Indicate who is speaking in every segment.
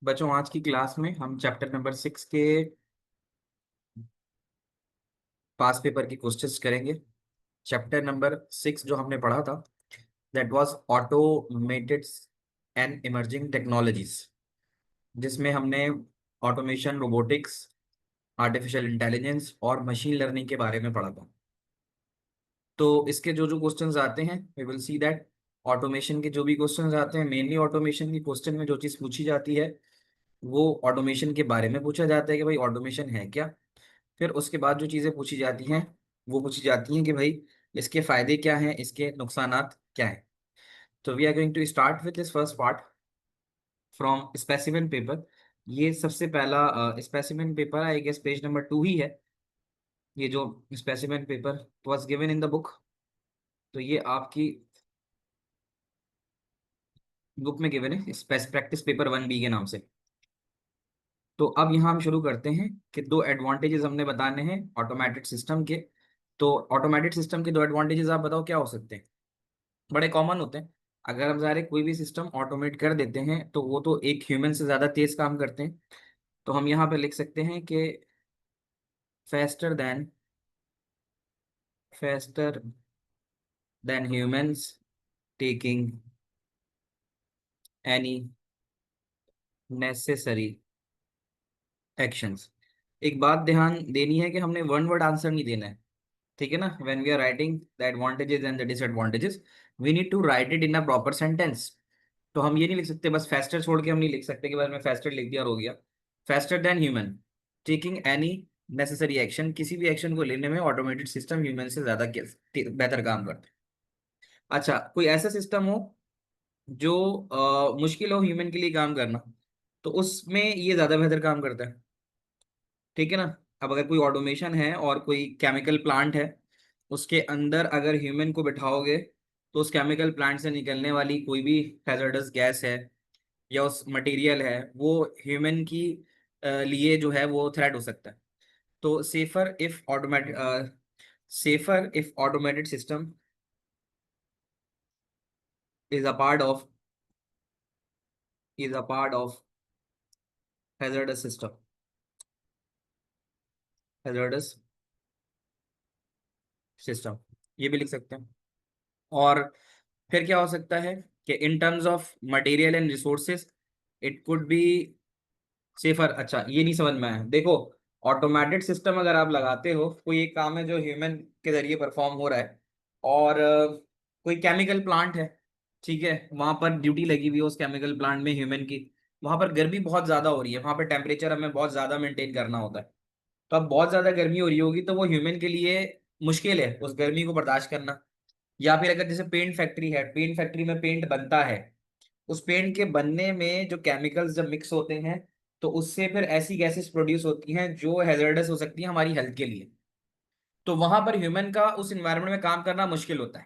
Speaker 1: बच्चों, आज की क्लास में हम चैप्टर नंबर 6 के पास पेपर की क्वेश्चंस करेंगे। चैप्टर नंबर 6 जो हमने पढ़ा था, that was automated and emerging technologies, जिसमें हमने ऑटोमेशन, रोबोटिक्स, आर्टिफिशियल इंटेलिजेंस और मशीन लर्निंग के बारे में पढ़ा था। तो इसके जो जो क्वेश्चंस आते हैं, we will see that automation के जो भी क्वेश्चंस आते हैं, मेनली ऑटोमेशन की क्वेश्चन में जो चीज़ पूछी जाती है वो ऑटोमेशन के बारे में पूछा जाता है कि भाई ऑटोमेशन है क्या। फिर उसके बाद जो चीज़ें पूछी जाती हैं वो पूछी जाती हैं कि भाई इसके फायदे क्या हैं, इसके नुकसानात क्या हैं। तो we are going to start with this first part from specimen paper. ये सबसे पहला specimen paper I guess page number 2 ही है। ये जो specimen paper was given in the book, तो ये आपकी बुक में गिवन है प्रैक्टिस पेपर 1B के नाम से। तो अब यहाँ हम शुरू करते हैं कि दो एडवांटेजेस हमने बताने हैं ऑटोमेटेड सिस्टम के। तो ऑटोमेटेड सिस्टम के दो एडवांटेजेस आप बताओ क्या हो सकते हैं। बड़े कॉमन होते हैं। अगर हम सारे कोई भी सिस्टम ऑटोमेट कर देते हैं तो वो तो एक ह्यूमन से ज़्यादा तेज काम करते हैं। तो हम यहाँ पे लिख सकते हैं कि faster than faster than humans taking any necessary actions। एक बात ध्यान देनी है कि हमने वन वर्ड आंसर नहीं देना है, ठीक है ना। When we are writing the advantages and the disadvantages, we need to write it in a proper sentence. तो हम ये नहीं लिख सकते, बस फेस्टर छोड़ के हम नहीं लिख सकते कि बस मैं फेस्टर लिख दिया और हो गया। Faster than human taking any necessary action, किसी भी एक्शन को लेने में ऑटोमेटेड सिस्टम ह्यूमन से ज्यादा बेहतर काम करते हैं। अच्छा, कोई ऐसा सिस्टम हो जो मुश्किल हो ह्यूमन के लिए काम करना, तो उसमें ये ज्यादा बेहतर काम करता है, ठीक है ना। अब अगर कोई ऑटोमेशन है और कोई केमिकल प्लांट है, उसके अंदर अगर ह्यूमन को बिठाओगे तो उस केमिकल प्लांट से निकलने वाली कोई भी हैजर्डस गैस है या उस मटेरियल है, वो ह्यूमन की लिए जो है वो थ्रेट हो सकता है। तो safer if automated system is a part of is a part of hazardous system, hazardous system, ये भी लिख सकते हैं। और फिर क्या हो सकता है कि in terms of material and resources it could be safer. अच्छा, ये नहीं समझ में आया। देखो, ऑटोमेटेड सिस्टम अगर आप लगाते हो, कोई एक काम है जो ह्यूमन के जरिए परफॉर्म हो रहा है, और कोई केमिकल प्लांट है, ठीक है, वहां पर ड्यूटी लगी हुई है उस केमिकल प्लांट में ह्यूमन की। वहां पर गर्मी बहुत ज्यादा हो रही है, वहां पर टेम्परेचर हमें बहुत ज्यादा मेंटेन करना होता है। तो अब बहुत ज्यादा गर्मी हो रही होगी तो वो ह्यूमन के लिए मुश्किल है उस गर्मी को बर्दाश्त करना। या फिर अगर जैसे पेंट फैक्ट्री है, पेंट फैक्ट्री में पेंट बनता है, उस पेंट के बनने में जो केमिकल्स जब मिक्स होते हैं तो उससे फिर ऐसी गैसेस प्रोड्यूस होती हैं जो हैजर्डस हो सकती हैं हमारी हेल्थ के लिए। तो वहां पर ह्यूमन का उस इन्वायरमेंट में काम करना मुश्किल होता है।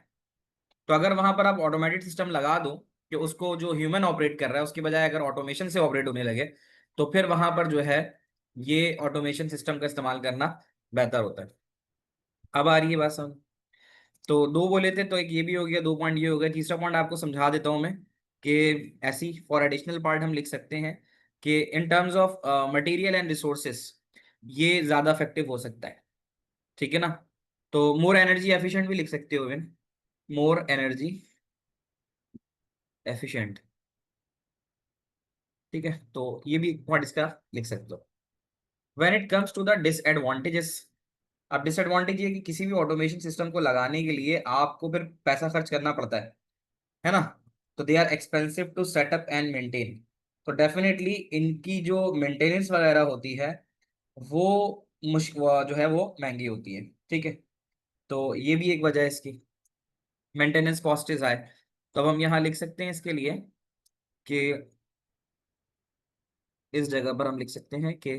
Speaker 1: तो अगर वहां पर आप ऑटोमेटेड सिस्टम लगा दो कि उसको जो ह्यूमन ऑपरेट कर रहा है उसकी बजाय अगर ऑटोमेशन से ऑपरेट होने लगे, तो फिर वहां पर जो है ये ऑटोमेशन सिस्टम का इस्तेमाल करना बेहतर होता है। अब आ रही है बात समझ। तो दो बोले थे, तो एक ये भी हो गया, 2 पॉइंट ये हो गया। तीसरा पॉइंट आपको समझा देता हूं मैं कि ऐसी फॉर एडिशनल पार्ट हम लिख सकते हैं कि in terms of material and resources ये ज्यादा इफेक्टिव हो सकता है, ठीक है ना। तो मोर एनर्जी एफिशिएंट भी लिख सकते हो इवन, मोर एनर्जी एफिशिएंट, ठीक है। तो ये भी पॉइंट इसका लिख सकते हो। When it comes to the disadvantages, अब डिसएडवांटेज ये कि किसी भी ऑटोमेशन सिस्टम को लगाने के लिए आपको फिर पैसा खर्च करना पड़ता है ना। तो they are expensive to set up and maintain. तो डेफिनेटली इनकी जो मेंटेनेंस वगैरह होती है वो वो जो है वो महंगी होती है, ठीक है। तो ये भी एक वजह है इसकी, मेंटेनेंस कॉस्ट इज हाई। तो अब हम यहाँ लिख सकते हैं इसके लिए कि इस जगह पर हम लिख सकते हैं कि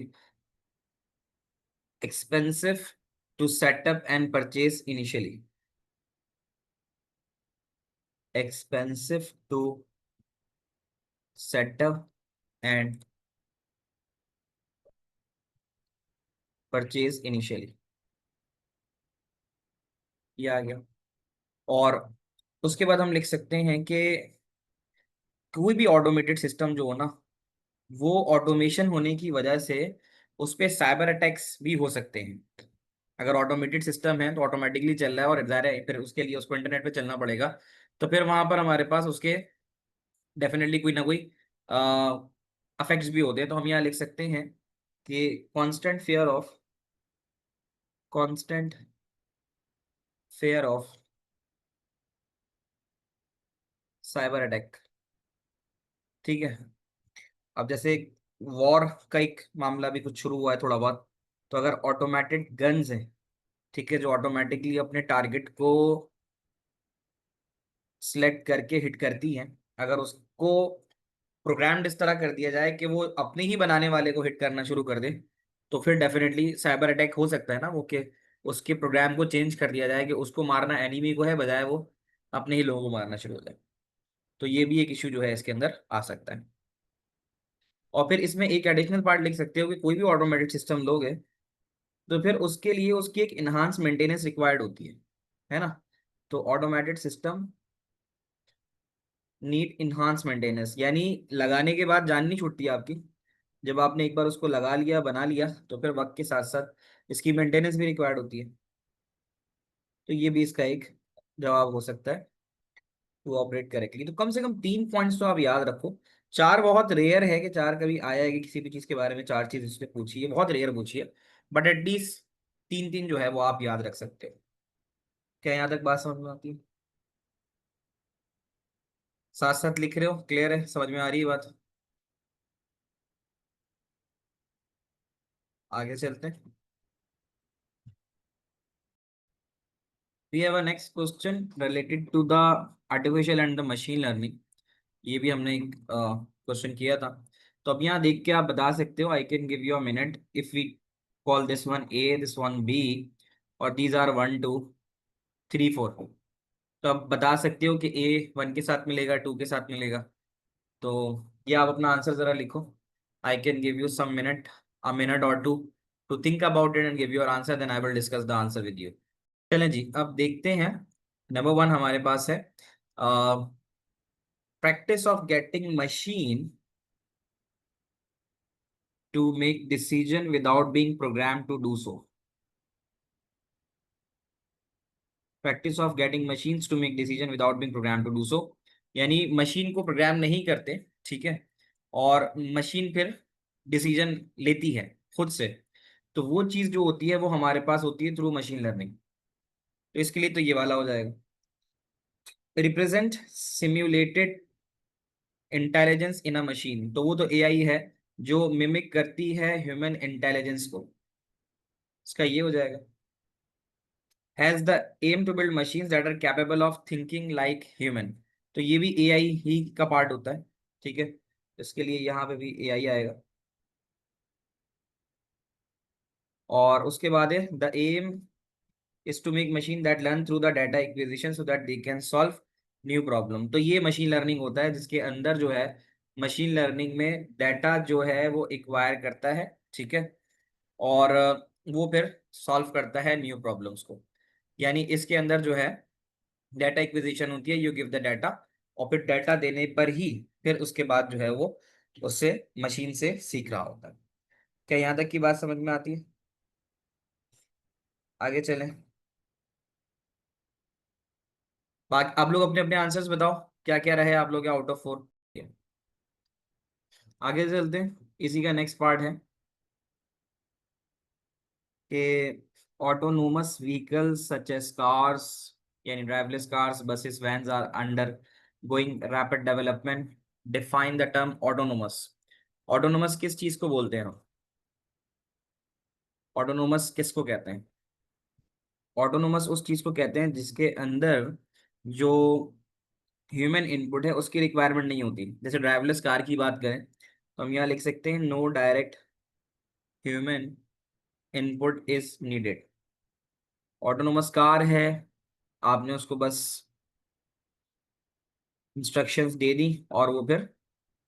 Speaker 1: expensive to set up and purchase initially, expensive to set up and purchase initially, ये आ गया। और उसके बाद हम लिख सकते हैं कि कोई भी ऑटोमेटेड सिस्टम जो हो ना, वो ऑटोमेशन होने की वजह से उस पे साइबर अटैक्स भी हो सकते हैं। अगर ऑटोमेटेड सिस्टम है तो ऑटोमेटिकली चल रहा है और ज़ाहिर है फिर उसके लिए उसको इंटरनेट पे चलना पड़ेगा, तो फिर वहां पर हमारे पास उसके डेफिनेटली कोई ना कोई अफेक्ट्स भी होते हैं। तो हम यहाँ लिख सकते हैं कि constant fair of cyber attack. ठीक है। अब जैसे वॉर का एक मामला भी कुछ शुरू हुआ है थोड़ा बहुत, तो अगर ऑटोमेटेड गन्स हैं, ठीक है, जो ऑटोमेटिकली अपने टारगेट को सिलेक्ट करके हिट करती हैं, अगर उसको प्रोग्राम्ड इस तरह कर दिया जाए कि वो अपने ही बनाने वाले को हिट करना शुरू कर दे, तो फिर डेफिनेटली साइबर अटैक हो सकता है ना वो, कि उसके प्रोग्राम को चेंज कर दिया जाए कि उसको मारना एनिमी को है, बजाय वो अपने ही लोगों को मारना शुरू हो जाए। तो ये भी एक इश्यू जो है इसके अंदर आ सकता है। और फिर इसमें एक एडिशनल पार्ट लिख सकते हो कि कोई भी ऑटोमेटेड सिस्टम लोगे तो फिर उसके लिए उसकी एक इन्हांस मेंटेनेंस रिक्वायर्ड होती है ना। तो automated system need enhance maintenance, यानी लगाने के बाद जान नहीं छूटती आपकी। जब आपने एक बार उसको लगा लिया, बना लिया, तो फिर वक्त के साथ साथ इसकी मेंटेनेंस भी रिक्वायर्ड होती है। तो ये भी इसका एक जवाब हो सकता है टू ऑपरेट करेक्टली। तो कम से कम 3 पॉइंट्स तो आप याद रखो। चार बहुत रेयर है कि चार कभी आया है कि किसी भी चीज के बारे में चार चीज उसने पूछी है, बहुत रेयर पूछी है। बट एटलीस्ट तीन तीन जो है वो आप याद रख सकते हो। क्या यहाँ तक बात समझ में आती है? साथ साथ लिख रहे हो, क्लियर है, समझ में आ रही है बात? आगे चलते हैं। We have a next question related to the artificial and the machine learning। ये भी हमने एक क्वेश्चन किया था। तो अब यहाँ देख के आप बता सकते हो, I can give you a minute, if we call this one A, this one B, और दीज आर 1 2 3 4। तो आप बता सकते हो कि ए 1 के साथ मिलेगा, 2 के साथ मिलेगा। तो ये आप अपना आंसर जरा लिखो। I can give you some minute, a minute और two, to think about it and give your answer, then I will discuss the answer with you. चलें जी, अब देखते हैं। नंबर वन हमारे पास है practice of getting machine to make decision without being program to do so. Practice of getting machines to make decision without being program to do so, यानी machine को प्रोग्राम नहीं करते, ठीक है, और मशीन फिर डिसीजन लेती है खुद से। तो वो चीज जो होती है वो हमारे पास होती है थ्रू मशीन लर्निंग। तो इसके लिए तो ये वाला हो जाएगा। रिप्रेजेंट सिम्युलेटेड इंटेलिजेंस इन अ मशीन, तो वो तो एआई है जो मिमिक करती है ह्यूमन इंटेलिजेंस को, इसका ये हो जाएगा। Has the aim to build machines that are capable of thinking like human, तो ये भी एआई ही का पार्ट होता है, ठीक है। इसके लिए यहाँ पे भी एआई आएगा। और उसके बाद है the aim is to make machine that learn through the data acquisition so that they can solve new problem। तो ये मशीन लर्निंग होता है जिसके अंदर जो है मशीन लर्निंग में डाटा जो है वो एक्वायर करता है, ठीक है, और वो फिर सॉल्व करता है न्यू प्रॉब्लम्स को। यानी इसके अंदर जो है डाटा एक्विजिशन होती है, यू गिव द डाटा, और फिर डाटा देने पर ही फिर उसके बाद जो है वो उससे मशीन से सीख रहा होता है। क्या यहाँ तक की बात समझ में आती है? आगे चलें। बाकी आप लोग अपने अपने आंसर्स बताओ, क्या क्या रहे आप लोग आउट ऑफ 4। आगे चलते हैं, इसी का नेक्स्ट पार्ट है कि autonomous vehicles such as cars, यानी driverless cars, buses, vans are undergoing rapid development. Define the term autonomous. Autonomous किस चीज को बोलते हैं? ऑटोनोमस किसको कहते हैं? ऑटोनोमस उस चीज को कहते हैं जिसके अंदर जो ह्यूमन इनपुट है उसकी रिक्वायरमेंट नहीं होती। जैसे ड्राइवरलेस कार की बात करें तो हम यहाँ लिख सकते हैं no direct human input is needed. Autonomous car है, आपने उसको बस इंस्ट्रक्शंस दे दी और वो फिर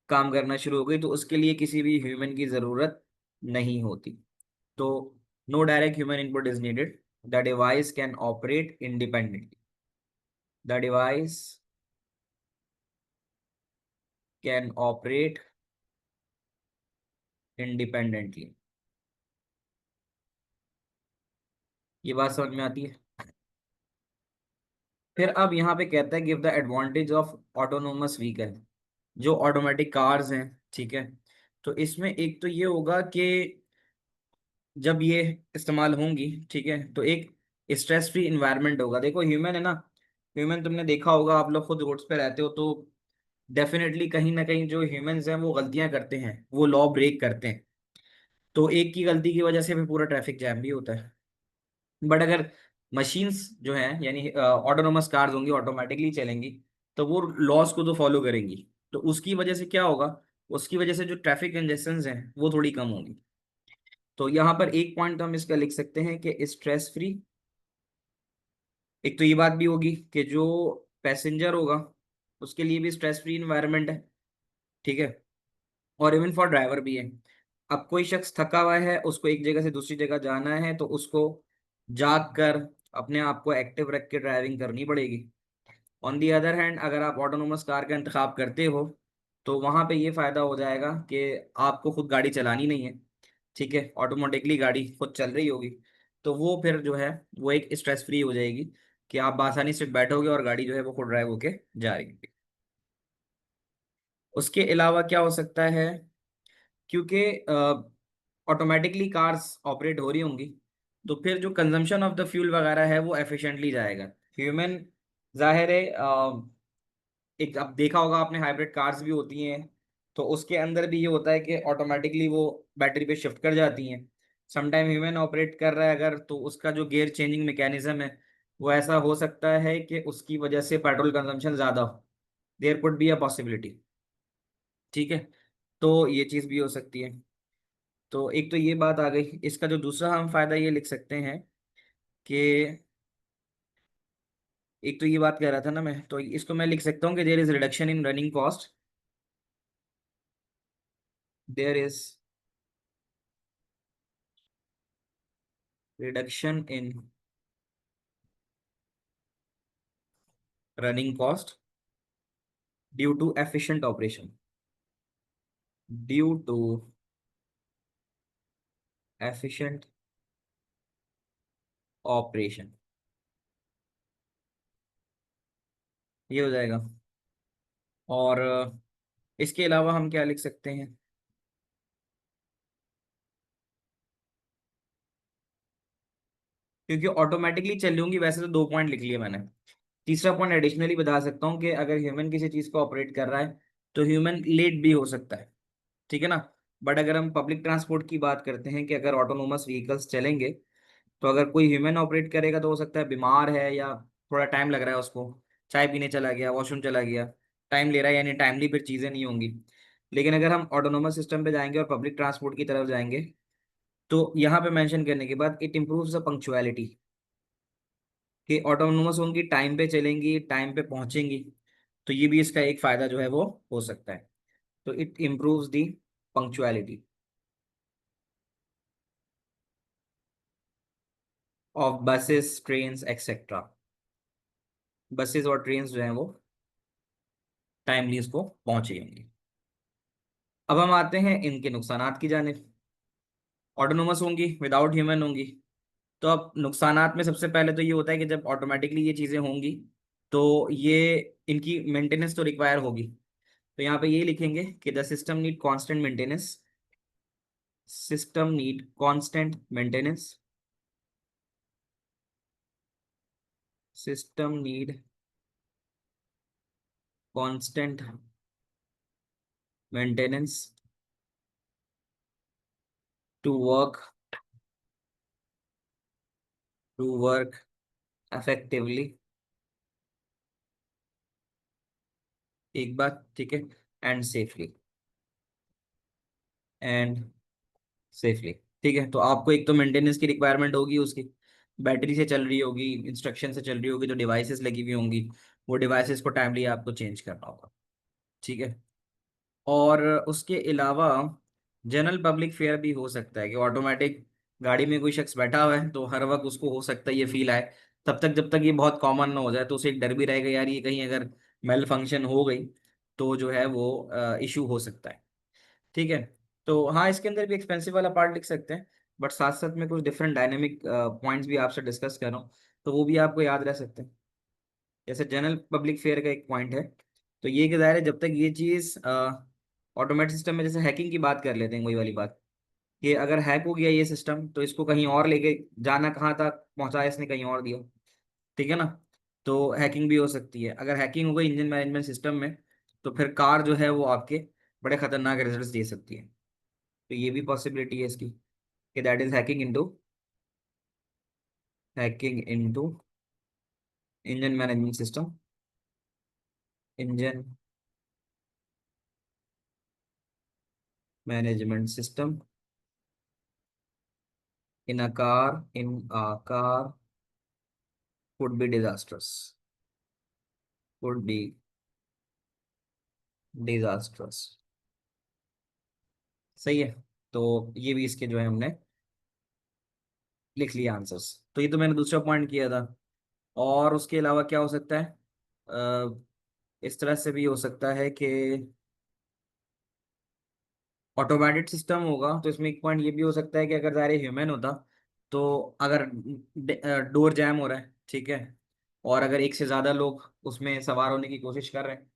Speaker 1: काम करना शुरू हो गई, तो उसके लिए किसी भी ह्यूमन की जरूरत नहीं होती। तो no direct human input is needed, the device can operate independently, the device can operate independently. ये बात समझ में आती है। फिर अब यहाँ पे कहता है give the advantage of autonomous vehicle, जो ऑटोमेटिक कार्स हैं, ठीक है। तो इसमें एक तो ये होगा कि जब ये इस्तेमाल होंगी, ठीक है, तो एक स्ट्रेस फ्री इन्वायरमेंट होगा। देखो ह्यूमन है ना, ह्यूमन तुमने देखा होगा, आप लोग खुद रोड्स पे रहते हो, तो डेफिनेटली कहीं ना कहीं जो ह्यूमंस हैं वो गलतियां करते हैं, वो लॉ ब्रेक करते हैं। तो एक की गलती की वजह से फिर पूरा ट्रैफिक जैम भी होता है। बट अगर मशीन्स जो हैं, यानी ऑटोनोमस कार्स होंगी, ऑटोमेटिकली चलेंगी, तो वो लॉज को तो फॉलो करेंगी। तो उसकी वजह से क्या होगा, उसकी वजह से जो ट्रैफिक कंजेशंस हैं वो थोड़ी कम होंगी। तो यहाँ पर एक पॉइंट तो हम इसका लिख सकते हैं कि स्ट्रेस फ्री। एक तो ये बात भी होगी कि जो पैसेंजर होगा उसके लिए भी स्ट्रेस फ्री इन्वायरमेंट है, ठीक है। और इवन फॉर ड्राइवर भी है। अब कोई शख्स थका हुआ है, उसको एक जगह से दूसरी जगह जाना है, तो उसको जाग कर अपने आप को एक्टिव रख के ड्राइविंग करनी पड़ेगी। ऑन दी अदर हैंड, अगर आप ऑटोनोमस कार का इंतखाब करते हो, तो वहां पे ये फायदा हो जाएगा कि आपको खुद गाड़ी चलानी नहीं है, ठीक है, ऑटोमेटिकली गाड़ी खुद चल रही होगी। तो वो फिर जो है वो एक स्ट्रेस फ्री हो जाएगी कि आप आसानी से बैठोगे और गाड़ी जो है वो खुद ड्राइव होके जा रही है। उसके अलावा क्या हो सकता है, क्योंकि ऑटोमेटिकली कार्स ऑपरेट हो रही होंगी, तो फिर जो कंजम्पशन ऑफ द फ्यूल वगैरह है वो एफिशिएंटली जाएगा। ह्यूमन, जाहिर है, एक अब देखा होगा आपने, हाइब्रिड कार्स भी होती हैं, तो उसके अंदर भी ये होता है कि ऑटोमेटिकली वो बैटरी पे शिफ्ट कर जाती हैं। समटाइम ह्यूमन ऑपरेट कर रहा है अगर, तो उसका जो गियर चेंजिंग मैकेनिज्म है वो ऐसा हो सकता है कि उसकी वजह से पेट्रोल कंजम्पशन ज़्यादा हो। There could be a possibility, ठीक है। तो ये चीज़ भी हो सकती है। तो एक तो ये बात आ गई। इसका जो दूसरा हम फायदा ये लिख सकते हैं कि एक तो ये बात कह रहा था ना मैं, तो इसको मैं लिख सकता हूँ कि there is reduction in running cost. There is reduction in running cost due to efficient operation, due to efficient operation, ये हो जाएगा। और इसके अलावा हम क्या लिख सकते हैं, क्योंकि ऑटोमेटिकली चल रही होंगी, वैसे तो दो पॉइंट लिख लिए मैंने। तीसरा पॉइंट एडिशनली बता सकता हूँ कि अगर ह्यूमन किसी चीज़ को ऑपरेट कर रहा है तो ह्यूमन लेट भी हो सकता है, ठीक है ना। बट अगर हम पब्लिक ट्रांसपोर्ट की बात करते हैं कि अगर ऑटोनोमस व्हीकल्स चलेंगे, तो अगर कोई ह्यूमन ऑपरेट करेगा तो हो सकता है बीमार है या थोड़ा टाइम लग रहा है उसको, चाय पीने चला गया, वॉशरूम चला गया, टाइम ले रहा है, यानी टाइमली फिर चीज़ें नहीं होंगी। लेकिन अगर हम ऑटोनोमस सिस्टम पे जाएंगे और पब्लिक ट्रांसपोर्ट की तरफ जाएंगे, तो यहाँ पे मेंशन करने के बाद इट इम्प्रूव्स द पंक्चुअलिटी, कि ऑटोनोमस होंगी, टाइम पे चलेंगी, टाइम पे पहुंचेंगी। तो ये भी इसका एक फायदा जो है वो हो सकता है। तो it improves the punctuality of buses, trains etcetera. Buses और ट्रेन्स जो हैं वो टाइमली इसको पहुंचेंगी। अब हम आते हैं इनके नुकसानात की जानिब। ऑटोनोमस होंगी, विदाउट ह्यूमन होंगी। तो अब नुकसानात में सबसे पहले तो ये होता है कि जब ऑटोमेटिकली ये चीज़ें होंगी, तो ये इनकी मेंटेनेंस तो रिक्वायर होगी। तो यहाँ पे ये लिखेंगे कि the system need constant maintenance, system need constant maintenance, system need constant maintenance to work, to work effectively. एक बात, ठीक है, एंड सेफली, एंड सेफली, ठीक है। तो आपको एक तो मेंटेनेंस की रिक्वायरमेंट होगी उसकी, बैटरी से चल रही होगी, इंस्ट्रक्शन से चल रही होगी, तो डिवाइसेस लगी हुई होंगी, वो डिवाइसेस को टाइमली आपको चेंज करना होगा, ठीक है। और उसके अलावा जनरल पब्लिक फेयर भी हो सकता है कि ऑटोमेटिक गाड़ी में कोई शख्स बैठा हुआ है तो हर वक्त उसको हो सकता है ये फील आए, तब तक जब तक ये बहुत कॉमन ना हो जाए, तो उसे एक डर भी रहेगा यार, ये कहीं अगर मेल फंक्शन हो गई तो जो है वो इशू हो सकता है, ठीक है। तो हाँ, इसके अंदर भी एक्सपेंसिव वाला पार्ट लिख सकते हैं, बट साथ साथ में कुछ डिफरेंट डायनेमिक पॉइंट्स भी आपसे डिस्कस कर रहा हूँ, तो वो भी आपको याद रह सकते हैं। जैसे जनरल पब्लिक फेयर का एक पॉइंट है, तो ये क्या है, जब तक ये चीज़ ऑटोमेटिक सिस्टम में, जैसे हैकिंग की बात कर लेते हैं, वही वाली बात, कि अगर हैक हो गया ये सिस्टम, तो इसको कहीं और लेके जाना, कहाँ तक पहुंचाया इसने, कहीं और दिया, ठीक है ना। तो हैकिंग भी हो सकती है। अगर हैकिंग हो गई इंजन मैनेजमेंट सिस्टम में, तो फिर कार जो है वो आपके बड़े खतरनाक रिजल्ट्स दे सकती है। तो ये भी पॉसिबिलिटी है इसकी, कि that is hacking into engine management system, engine management system in a car could be disastrous, could be disastrous। सही है। तो ये भी इसके जो है हमने लिख लिया आंसर्स। तो ये तो मैंने दूसरा पॉइंट किया था। और उसके अलावा क्या हो सकता है, इस तरह से भी हो सकता है कि ऑटोमेटेड सिस्टम होगा, तो इसमें एक पॉइंट ये भी हो सकता है कि अगर ज़ाहिर ह्यूमन होता, तो अगर डोर जैम हो रहा है, ठीक है, और अगर एक से ज़्यादा लोग उसमें सवार होने की कोशिश कर रहे हैं,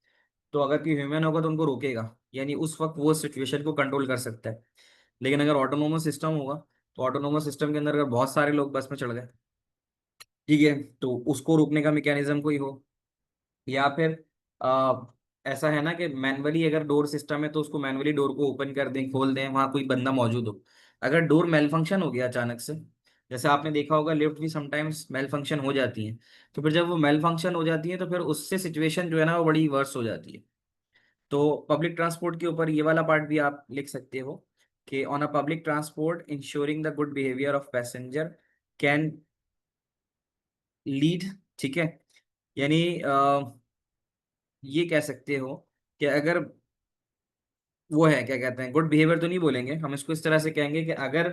Speaker 1: तो अगर कोई ह्यूमन होगा तो उनको रोकेगा, यानी उस वक्त वो सिचुएशन को कंट्रोल कर सकता है। लेकिन अगर ऑटोनोमस सिस्टम होगा, तो ऑटोनोमस सिस्टम के अंदर अगर बहुत सारे लोग बस में चढ़ गए, ठीक है, तो उसको रोकने का मैकेनिज्म कोई हो, या फिर आ, ऐसा है ना कि मैनुअली अगर डोर सिस्टम है, तो उसको मैनुअली डोर को ओपन कर दें, खोल दें, वहां कोई बंदा मौजूद हो। अगर डोर मेल फंक्शन हो गया अचानक से, जैसे आपने देखा होगा लिफ्ट भी समटाइम्स मेल फंक्शन हो जाती है, तो फिर जब वो मेल फंक्शन हो जाती है, तो फिर उससे सिचुएशन जो है ना वो बड़ी वर्स हो जाती है। तो पब्लिक ट्रांसपोर्ट के ऊपर ये वाला पार्ट भी आप लिख सकते हो, कि on a public transport ensuring the good behaviour of passenger can lead, ठीक है, यानी ये कह सकते हो कि अगर वो है, क्या कहते हैं, गुड बिहेवियर तो नहीं बोलेंगे हम इसको, इस तरह से कहेंगे कि अगर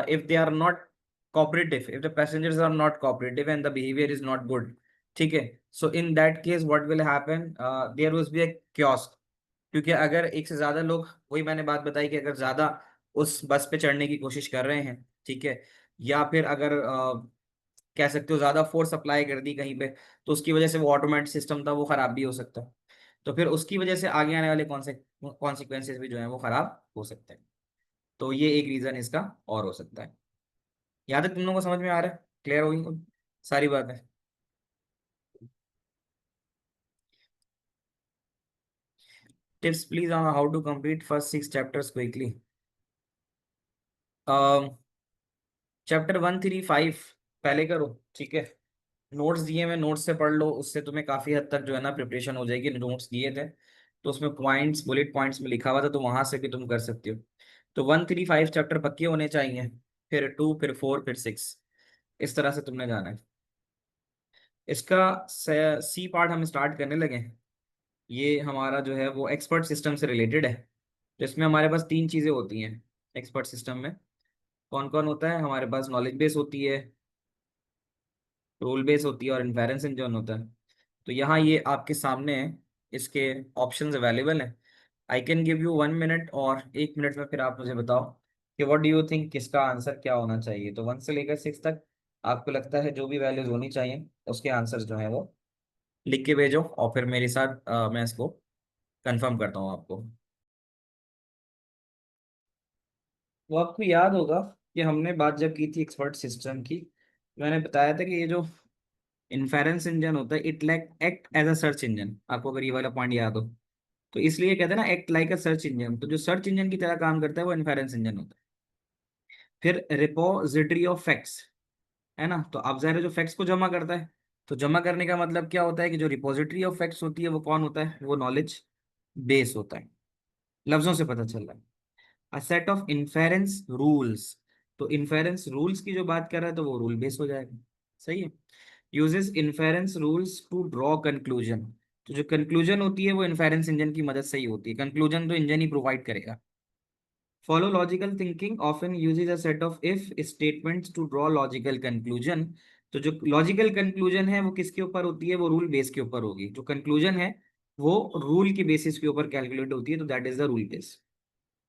Speaker 1: if they are not cooperative, if the passengers are not cooperative and the behavior is not good, ठीक है, so in that case what will happen, there will be a chaos। क्योंकि अगर एक से ज्यादा लोग, वही मैंने बात बताई, कि अगर ज्यादा उस बस पे चढ़ने की कोशिश कर रहे हैं, ठीक है, या फिर अगर कह सकते हो ज्यादा फोर्स अप्लाई कर दी कहीं पे, तो उसकी वजह से वो ऑटोमेटिक सिस्टम था वो खराब भी हो सकता है। तो फिर उसकी वजह से आगे आने वाले कॉन्सिक्वेंसेज भी जो है वो खराब हो सकते हैं। तो ये एक रीजन इसका और हो सकता है। यहाँ तक तुम लोगों को समझ में आ रहा है, क्लियर होगी सारी बात है। Tips please on how to complete first 6 chapters quickly. Chapter 1, 3, 5 पहले करो, ठीक है। नोट्स दिए, मैं नोट्स से पढ़ लो, उससे तुम्हें काफी हद तक जो है ना प्रिपरेशन हो जाएगी। नोट्स दिए थे तो उसमें पॉइंट्स, बुलेट पॉइंट्स में लिखा हुआ था, तो वहां से भी तुम कर सकते हो। तो 1, 3, 5 चैप्टर पक्के होने चाहिए, फिर 2, फिर 4, फिर 6, इस तरह से तुमने जाना है। इसका सी पार्ट हम स्टार्ट करने लगे हैं। ये हमारा जो है वो एक्सपर्ट सिस्टम से रिलेटेड है। तो इसमें हमारे पास 3 चीज़ें होती हैं एक्सपर्ट सिस्टम में। कौन कौन होता है हमारे पास? नॉलेज बेस होती है, रूल बेस होती है, और इन्फेरेंस इंजन होता है। तो यहाँ ये आपके सामने है, इसके ऑप्शंस अवेलेबल हैं। आई कैन गिव यू 1 मिनट, और 1 मिनट में फिर आप मुझे बताओ कि व्हाट डू यू थिंक, किसका आंसर क्या होना चाहिए। तो 1 से लेकर 6 तक आपको लगता है जो भी वैल्यूज होनी चाहिए, उसके आंसर्स जो है वो लिख के भेजो, और फिर मेरे साथ मैं इसको कंफर्म करता हूँ आपको। वो आपको याद होगा कि हमने बात जब की थी एक्सपर्ट सिस्टम की, मैंने बताया था कि ये जो इन्फेरेंस इंजन होता है, it like act as a search engine, आपको अगर ये वाला पॉइंट याद हो, तो इसलिए कहते हैं ना एक्ट लाइक अ सर्च इंजन। तो जो सर्च इंजन की तरह काम करता है वो इन्फेरेंस इंजन होता है। फिर रिपोजिटरी ऑफ फैक्ट्स, है ना, तो अब ज़ाहिर है जो फैक्ट्स को जमा करता है, तो जमा करने का मतलब क्या होता है, कि जो रिपोजिटरी ऑफ फैक्ट्स होती है वो कौन होता है, वो नॉलेज बेस होता है। लफ्जों से पता चल रहा है। अ सेट ऑफ इन्फेरेंस रूल्स, तो इन्फेरेंस रूल्स की जो बात कर रहा है, तो वो रूल बेस हो जाएगा। सही है। Uses inference rules to draw conclusion, तो जो कंक्लूजन होती है वो इन्फेरेंस इंजन की मदद से ही होती है, कंक्लूजन तो इंजन ही प्रोवाइड करेगा। Follow logical thinking often uses a set of if statements to draw logical conclusion, तो जो लॉजिकल कंक्लूजन है वो किसके ऊपर होती है, वो रूल बेस के ऊपर होगी। जो कंक्लूजन है वो रूल के बेसिस के ऊपर कैलकुलेट होती है, तो that is the rule base.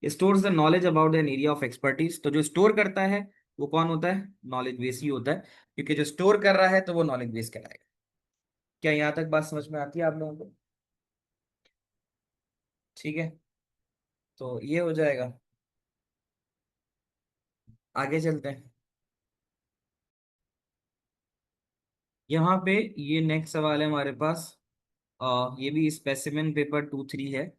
Speaker 1: Stores the knowledge about an area of expertise, तो जो स्टोर करता है वो कौन होता है? नॉलेज बेस ही होता है, क्योंकि जो स्टोर कर रहा है तो वो नॉलेज बेस कहलाएगा। क्या यहाँ तक बात समझ में आती है आप लोगों को? ठीक है, तो ये हो जाएगा। आगे चलते हैं। यहाँ पे ये नेक्स्ट सवाल है हमारे पास। ये भी स्पेसिमेन पेपर 2-3 है।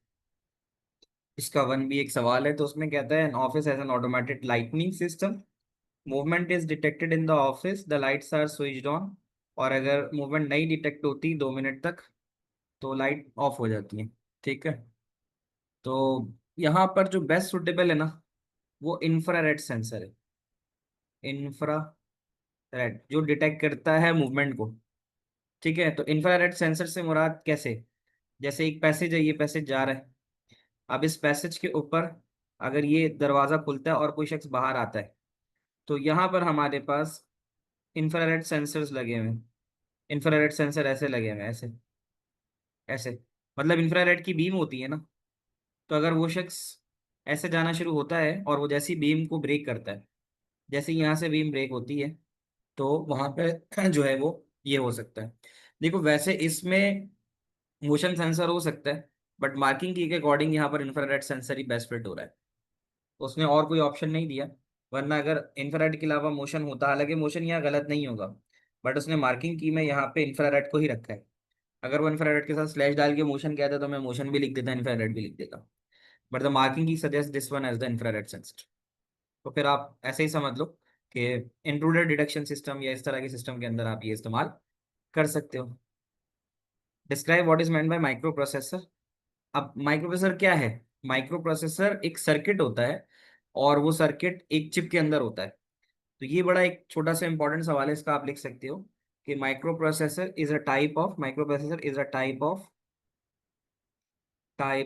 Speaker 1: इसका 1 भी एक सवाल है, तो उसमें कहता है an office as an automated lightning system, movement is detected in the office, the lights are switched on. और अगर मूवमेंट नहीं डिटेक्ट होती 2 मिनट तक तो लाइट ऑफ हो जाती है। ठीक है, तो यहाँ पर जो बेस्ट सुटेबल है ना, वो इंफ्रारेड सेंसर है। इंफ्रारेड जो डिटेक्ट करता है मूवमेंट को। ठीक है, तो इंफ्रारेड सेंसर से मुराद कैसे? जैसे एक पैसेज है, ये पैसेज जा रहा है। अब इस पैसेज के ऊपर अगर ये दरवाजा खुलता है और कोई शख्स बाहर आता है, तो यहाँ पर हमारे पास इंफ्रारेड सेंसर्स लगे हुए हैं। इंफ्रारेड सेंसर ऐसे लगे हुए हैं, ऐसे ऐसे, मतलब इंफ्रारेड की बीम होती है ना। तो अगर वो शख्स ऐसे जाना शुरू होता है और वो जैसी बीम को ब्रेक करता है, जैसे यहाँ से बीम ब्रेक होती है, तो वहां पे जो है वो ये हो सकता है। देखो वैसे इसमें मोशन सेंसर हो सकता है, बट मार्किंग की के अकॉर्डिंग यहाँ पर इंफ्रारेड सेंसर ही बेस्ट फिट हो रहा है। उसने और कोई ऑप्शन नहीं दिया। वरना अगर इंफ्रारेड के अलावा मोशन होता, हालांकि मोशन यहाँ गलत नहीं होगा, बट उसने मार्किंग की में यहाँ पे इंफ्रारेड को ही रखा है। अगर वो इंफ्रारेड के साथ स्लैश डाल के मोशन कहता तो मैं मोशन भी लिख देता, इंफ्रारेड भी लिख देता। बट द मार्किंग ही suggest this one as the infrared sensor. तो फिर आप ऐसे ही समझ लो कि इंट्रूडर डिटेक्शन सिस्टम या इस तरह के सिस्टम के अंदर आप ये इस्तेमाल कर सकते हो। Describe what is meant bye micro processor. अब माइक्रो प्रोसेसर क्या है? माइक्रो प्रोसेसर एक सर्किट होता है, और वो सर्किट एक चिप के अंदर होता है। तो ये बड़ा एक छोटा सा इंपॉर्टेंट सवाल है, इसका आप लिख सकते हो कि micro processor is a type